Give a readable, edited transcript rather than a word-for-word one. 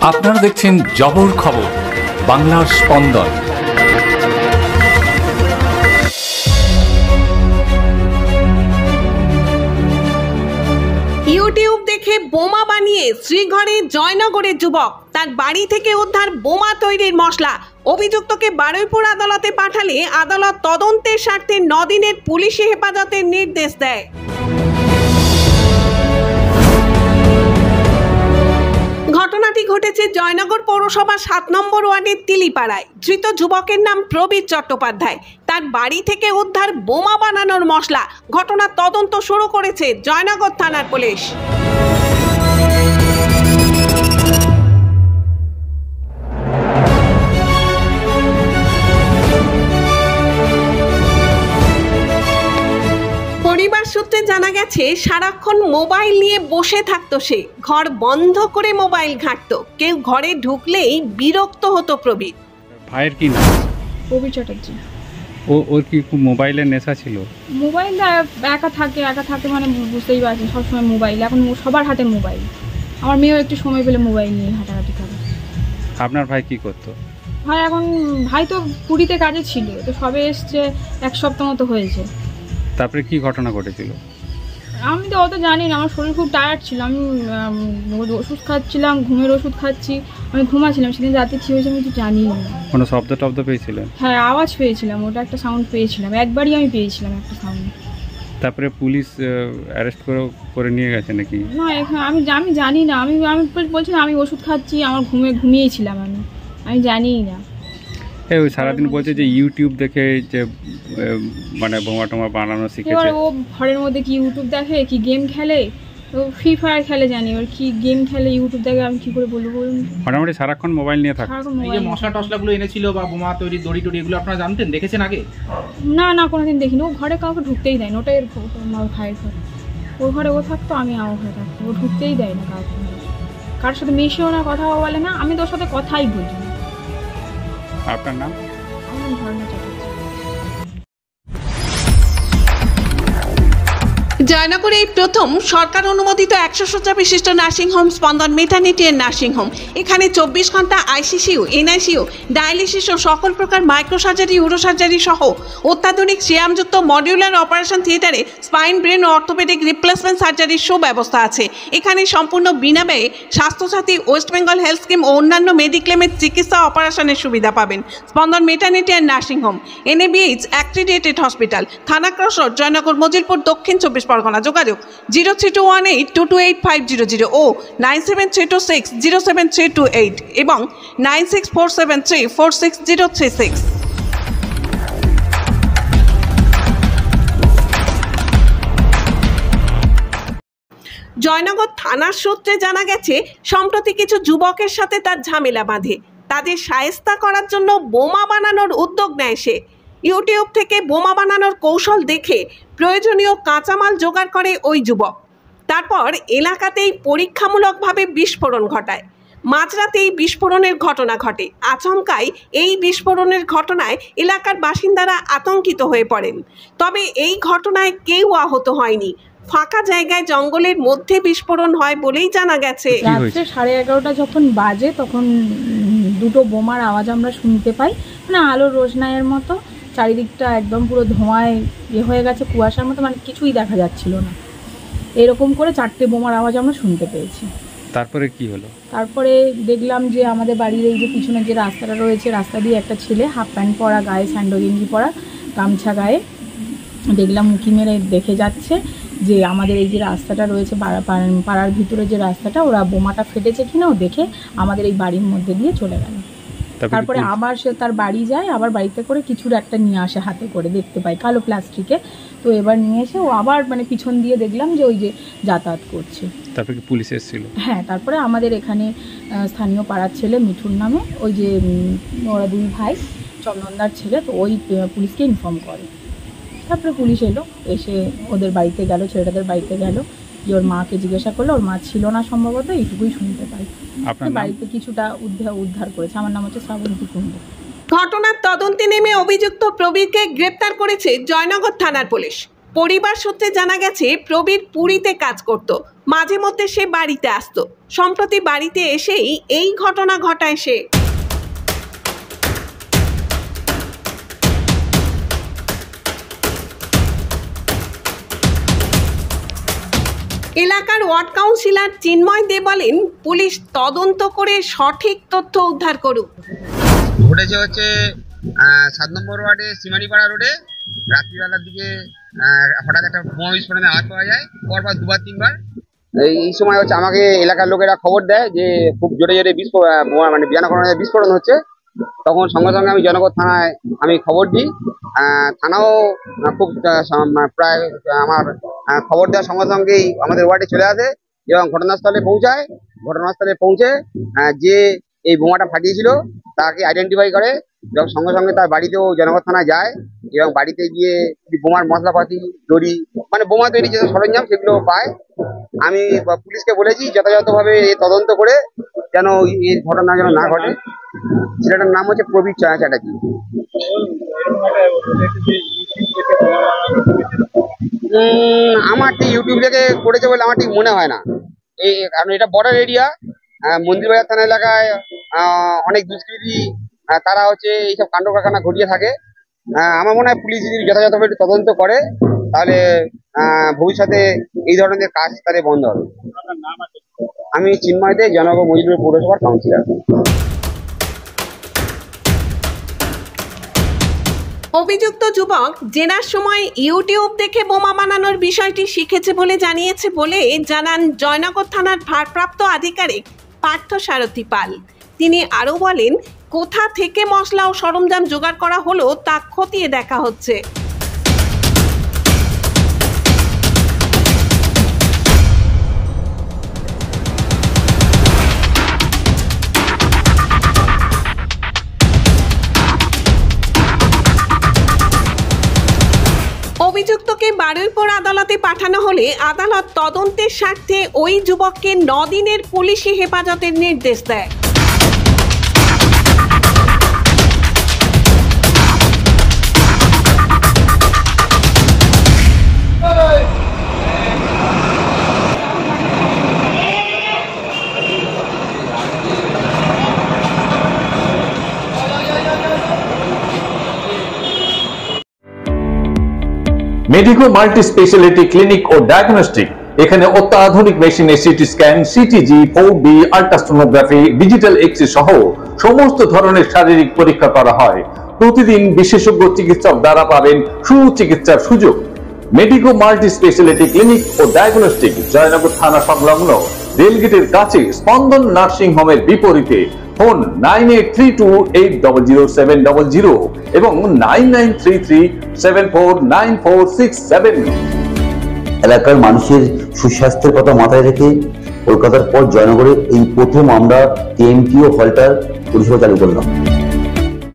আপনারা দেখছেন জবর খবর, বাংলার স্পন্দন। ইউটিউব দেখে বোমা বানিয়ে শ্রীঘরে জয়নগরের যুবক, তার বাড়ি থেকে উদ্ধার বোমা তৈরির মশলা। অভিযুক্তকে বারুইপুর আদালতে পাঠালে আদালত তদন্তের স্বার্থে 9 দিনের পুলিশি হেফাজতের নির্দেশ দেয়। ঘটনাটি ঘটেছে জয়নগর পৌরসভা 7 নম্বর ওয়ার্ডের তিলিপাড়ায়। ধৃত যুবকের নাম প্রবীর চট্টোপাধ্যায়। তার বাড়ি থেকে উদ্ধার বোমা বানানোর মশলা। ঘটনার তদন্ত শুরু করেছে জয়নগর থানার পুলিশ। পরিবার সূত্রে জানা গেছে, সারাক্ষণ মোবাইল নিয়ে বসে থাকতো সে। ঘর বন্ধ করে মোবাইল ঘাঁটতো। কেউ ঘরে ঢুকলেই বিরক্ত হতো প্রবীর। ভাইয়ের কি নাম? প্রবীর চ্যাটার্জি। ওর কি মোবাইলের নেশা ছিল? মোবাইল একা থাকে মানে বুঝতেই পারছেন, সবসময় মোবাইল। এখন সবার হাতে মোবাইল। আমার মেয়েও একটু সময় পেলে মোবাইল নিয়ে হাঁটাহাঁটি করে। আপনার ভাই কি করতো? ভাই তো পুরীতে কাজে ছিল, তো সবে এসছে 1 সপ্তাহ মতো হয়েছে। তারপরে কি ঘটনা ঘটেছিল? আমি তো অত জানি না, আমার শরীর খুব টায়ার্ড ছিল। আমি ওষুধ খাচ্ছিলাম, ঘুমের ওষুধ খাচ্ছি, আমি ঘুমাচ্ছিলাম। সেদিন রাতে কি হয়েছে আমি কিছু জানি না। কোনো শব্দ টব্দ পেয়েছিলেন? হ্যাঁ, আওয়াজ পেয়েছিলাম, ওটা একটা সাউন্ড পেয়েছিলাম। একবারই আমি পেয়েছিলাম একটা সাউন্ড। তারপরে পুলিশ অ্যারেস্ট করে নিয়ে গেছে নাকি? না, আমি জানি না। আমি বলছি না, আমি ওষুধ খাচ্ছি, আমার ঘুমিয়েছিলাম। আমি জানিই না। ওই সারাদিন বলছে যে ইউটিউব দেখে যে মানে বোমা টোমা বানানো শিখেছে। এবার ও ঘরের মধ্যে কি ইউটিউব দেখে, কি গেম খেলে, ও ফ্রি ফায়ার খেলে জানি। ওর কি গেম খেলে, ইউটিউব দেখে, আমি কি করে বলবো বলুন? মোটামুটি সারাক্ষণ মোবাইল নিয়ে থাকে। এই যে মশলা টসলাগুলো এনেছিল বা বোমা তৈরি দড়ি টড়ি, এগুলো আপনারা জানতেন, দেখেছেন আগে? না, কোনোদিন দেখিনি। ও ঘরে কাউকে ঢুকতেই দেয় না। ওটাই আমার ভাইয়ের ঘর। ওর ঘরে ও থাকতো, আমি আমার ঘরে থাকতো। ও ঢুকতেই দেয় না কাউকে, কারোর সাথে মিশেও না, কথাও বলে না। আমি তোর সাথে কথাই বলি না। আপনার নাম? আমার ধর্ম চ্যাটার্জি। জয়নগরে এই প্রথম সরকার অনুমোদিত 100 শয্যা বিশিষ্ট নার্সিংহোম স্পন্দন মেটার্নিটি এন্ড নার্সিংহোম। এখানে 24 ঘন্টা আইসিসিউ, এনআইসিউ, ডায়ালিসিস ও সকল প্রকার মাইক্রোসার্জারি, ইউরোসার্জারি সহ অত্যাধুনিক সিয়ামযুক্ত মডিউলার অপারেশন থিয়েটারে স্পাইন, ব্রেন ও অর্থোপেডিক রিপ্লেসমেন্ট সার্জারির সুব্যবস্থা আছে। এখানে সম্পূর্ণ বিনা ব্যয়ে Swasthyasathi, West Bengal health scheme ও অন্যান্য মেডিক্লেমের চিকিৎসা অপারেশনের সুবিধা পাবেন। Spandan maternity and nursing home, NABH accredited hospital, Thana cross road, Joynagar, Majilpur, দক্ষিণ 24 পরগনা। যোগাযোগ 0321822850 ও 9732607328 এবং 9647346036। জয়নগর থানার সূত্রে জানা গেছে, সম্প্রতি কিছু যুবকের সাথে তার ঝামেলা বাঁধে। তাদের শায়েস্তা করার জন্য বোমা বানানোর উদ্যোগ নেয় সে। ইউটিউব থেকে বোমা বানানোর কৌশল দেখে প্রয়োজনীয় কাঁচামাল জোগাড় করে ওই যুবক। তারপর এলাকাতেই পরীক্ষামূলকভাবে বিস্ফোরণ ঘটায়। মাঝরাতে এই বিস্ফোরণের ঘটনা ঘটে। আচমকাই এই বিস্ফোরণের ঘটনায় এলাকার বাসিন্দারা আতঙ্কিত হয়ে পড়েন। তবে এই ঘটনায় কেউ আহত হয়নি। ফাঁকা জায়গায় জঙ্গলের মধ্যে বিস্ফোরণ হয় বলেই জানা গেছে। রাত্রে 11:30 যখন বাজে, তখন দুটো বোমার আওয়াজ আমরা শুনতে পাই। মানে আলোর রোশনাইয়ের মতো চারিদিকটা একদম পুরো ধোঁয়ায় হয়ে গেছে, কুয়াশার মতো, মানে কিছুই দেখা যাচ্ছিল না। এরকম করে 4টে বোমার আওয়াজ আমরা শুনতে পেয়েছি। তারপরে কি হলো? তারপরে দেখলাম যে আমাদের বাড়ির এই যে পিছনে যে রাস্তাটা রয়েছে, রাস্তা দিয়ে একটা ছেলে হাফ প্যান্ট পরা, গায়ে স্যান্ডো গেঞ্জি পরা, গামছা গায়ে, দেখলাম উঁকি মেরে দেখে যাচ্ছে যে আমাদের এই যে রাস্তাটা রয়েছে, পাড়ার ভিতরে যে রাস্তাটা, ওরা বোমাটা ফেটেছে কিনা ও দেখে আমাদের এই বাড়ির মধ্যে দিয়ে চলে গেল। তারপরে আবার সে তার বাড়ি যায়, আবার বাড়িতে করে কিছুর একটা নিয়ে আসে হাতে করে, দেখতে পাই কালো প্লাস্টিকে। তো এবার নিয়ে এসে ও আবার মানে পিছন দিয়ে দেখলাম যে ওই যে যাতায়াত করছে। তারপরে কি পুলিশ এসেছিল? হ্যাঁ, তারপরে আমাদের এখানে স্থানীয় পাড়ার ছেলে মিঠুর নামে, ওই যে ওরা 2 ভাই, চন্দনদার ছেলে, তো ওই পুলিশকে ইনফর্ম করে। তারপরে পুলিশ এলো, এসে ওদের বাড়িতে গেল, ছেলেটাদের বাড়িতে গেল, যে ওর মাকে জিজ্ঞাসা করলো, ওর মা ছিল না সম্ভবত, এইটুকুই শুনতে পাই। বাড়িতে কিছুটা উদ্ধার করেছে। আমার নাম হচ্ছে শ্রাবন্তী কুণ্ডু। ঘটনার তদন্তে নেমে অভিযুক্ত প্রবীরকে গ্রেপ্তার করেছে জয়নগর থানার পুলিশ। পরিবার সূত্রে জানা গেছে প্রবীর পুরীতে কাজ করত, মাঝে মধ্যে সে বাড়িতে আসতো। সম্প্রতি বাড়িতে এসেই এই ঘটনা ঘটায় সে। এলাকার ওয়ার্ড কাউন্সিলর চিন্ময় দে বলেন, পুলিশ তদন্ত করে সঠিক তথ্য উদ্ধার করুক। ঘটেছে হচ্ছে 7 নম্বর ওয়ার্ডে সিমানিপাড়া রোডে রাত্রিবেলার দিকে হঠাৎ একটা বোমা বিস্ফোরণের আওয়াজ পাওয়া যায়, পরপর 2বার 3বার। এই সময় হচ্ছে আমাকে এলাকার লোকেরা খবর দেয় যে খুব জোরে জোরে মানে বিয়ানাকরণের বিস্ফোরণ হচ্ছে। তখন সঙ্গে সঙ্গে আমি জনগণ থানায় আমি খবর দিই। থানাও খুব প্রায় আমার খবর দেওয়ার সঙ্গে সঙ্গেই আমাদের ওয়ার্ডে চলে আসে এবং ঘটনাস্থলে পৌঁছায়। ঘটনাস্থলে পৌঁছে যে এই বোমাটা ফাটিয়েছিল তাকে আইডেন্টিফাই করে এবং সঙ্গে সঙ্গে তার বাড়িতেও জনগণ থানায় যায় এবং বাড়িতে গিয়ে বোমার মশলাপাতি, দড়ি, মানে বোমা তৈরি যে সরঞ্জাম সেগুলো পায়। আমি পুলিশকে বলেছি যথাযথভাবে তদন্ত করে যেন এই ঘটনা যেন না ঘটে। ছেলেটার নাম হচ্ছে প্রবীর চ্যাটার্জি। আমার ঠিক ইউটিউব থেকে করেছে বলে আমার ঠিক মনে হয় না, কারণ এটা বর্ডার এরিয়া। মন্দিরবাজার থানা এলাকায় অনেক দুষ্কৃতী তারা হচ্ছে এইসব কাণ্ড কারখানা ঘটিয়ে থাকে। আমার মনে হয় পুলিশ যদি যথাযথভাবে তদন্ত করে তাহলে ভবিষ্যতে এই ধরনের কাজ তাদের বন্ধ হবে। আমি চিন্ময় দে, জনগণ মজিদপুর পৌরসভার কাউন্সিলর। অভিযুক্ত যুবক জেনার সময় ইউটিউব দেখে বোমা বানানোর বিষয়টি শিখেছে বলে জানিয়েছে বলে জানান জয়নগর থানার ভারপ্রাপ্ত আধিকারিক পার্থ সারথী পাল। তিনি আরও বলেন, কোথা থেকে মশলা ও সরঞ্জাম জোগাড় করা হলো তা খতিয়ে দেখা হচ্ছে। অভিযুক্তকে বারুইপুর আদালতে পাঠানো হলে আদালত তদন্তের স্বার্থে ওই যুবককে 9 দিনের পুলিশি হেফাজতের নির্দেশ দেয়। মেডিকো মাল্টি স্পেশালিটি ক্লিনিক ও ডায়াগনস্টিক। এখানে অত্যাধুনিক মেশিনে CT scan, CTG, 4D, ultrasonography, digital x-ray সহ সমস্ত ধরনের শারীরিক পরীক্ষা করা হয়। প্রতিদিন বিশেষজ্ঞ চিকিৎসক দ্বারা পাবেন সুচিকিৎসার সুযোগ। মেডিকো মাল্টি স্পেশালিটি ক্লিনিক ও ডায়াগনস্টিক জয়নগর থানা সংলগ্ন রেলগেটের কাছে স্পন্দন নার্সিং হোমের বিপরীতে। ফোন 9832800700 এবং 9933749467। এলাকার মানুষের সুস্বাস্থ্যের কথা মাথায় রেখে কলকাতার পর জয়নগরে এই প্রথম আমরা কেএমটিও হল্টার পরিষেবা চালু করলাম।